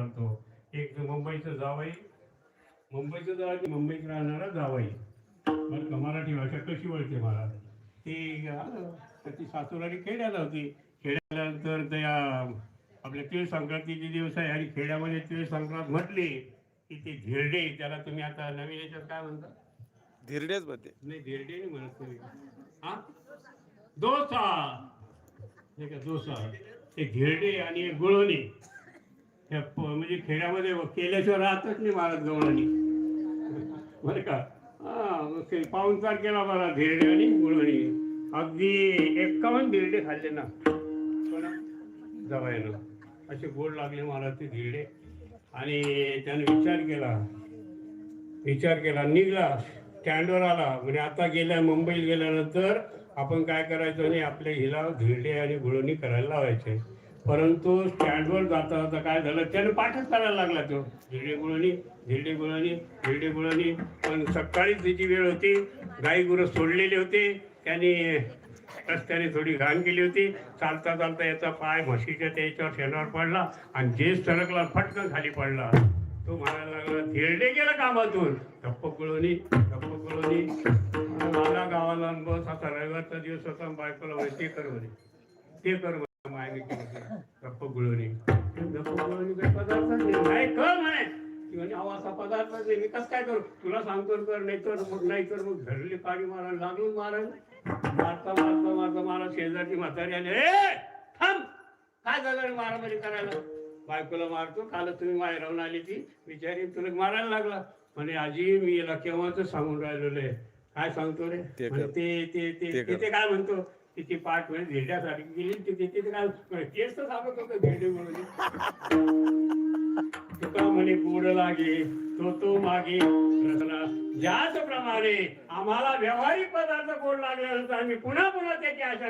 चालतो. एक मुंबईचं जावई, मुंबईत राहणारा जावई, बरं का. मराठी भाषा कशी वळते मला. ती आलं तर ती सासूरारी खेड्याला होती. खेड्यानंतर त्या आपल्या तीळ संक्रांतीचे दिवस आहे आणि खेड्यामध्ये तीळ संक्रांत म्हटली की ते धिरडे, त्याला तुम्ही आता नवीन याच्यात काय म्हणता? धिरडेच मध्ये नाही, धिरडे नाही म्हणत तुम्ही. हा, डोसा. नाही का, डोसा. ते धिरडे आणि गुळवणी म्हणजे खेड्यामध्ये केल्याशिवाय राहतच नाही महाराज गवळणी, बरं का. हा, मग ते पाहुणचार केला मला धिरडे आणि गुळवणी. अगदी 51 धिरडे खाल्ले ना जावयानं. असे गोड लागले मला ते धिरडे. आणि त्याने विचार केला निघाला, स्टँडवर आला. म्हणजे आता मुंबईत गेल्यानंतर आपण काय करायचं नाही, आपल्या हिला धिरडे आणि गुळवणी करायला लावायचे. परंतु स्टँडवर जाता जाता काय झालं, त्याने पाठच करायला लागला तो, धिरडे गुळवणी, धिरडे गुळवणी, धिरडे गुळवणी. पण सकाळीच त्याची वेळ होती, गाई गुरं सोडलेले होते. त्याने रस्त्याने थोडी घाण केली होती. चालता चालता याचा पाय म्हशीच्या त्याच्यावर शेणावर पडला आणि जे सरकला फटकन खाली पडला. तो म्हणायला लागला, धिरडे गेलं कामातून. गप्प गुळवणी, गप्प गुळवणी. मला गावाला बस, आता रविवारचा दिवस होता, बायकोला म्हणे ते कर म्हणे, ते कर म्हणे. मायने केलं गप्प गुळवणी. गप्प गुळवणी काही पदार्थच नाही कर म्हणे. म्हणजे असा पदार्थ नाही, मी कसं काय करू, तुला सांगतो कर, नाही तर मग घरली काडी मारायला लागून मारता मला शेजारची म्हातारी आली. थांब, काय झालं रे मारामारी करायला? बायकोला मारतो, काल तुम्ही माहेरावून आली ती बिचारी, तुला मारायला लागला. म्हणे आजी मी याला केव्हाच सांगून राहिलेलं आहे. काय सांगतो रे? ते काय म्हणतो, तिची पाठ म्हणजे धिरड्यासाठी गेली, तिथे काय तेच तर सांगत होतं धिरडे म्हणून. तुका म्हणे गोड लागे तो मागे रचना. ज्याचप्रमाणे आम्हाला व्यावहारिक पदार्थ गोड लागल्यानंतर आम्ही पुन्हा त्याची आशा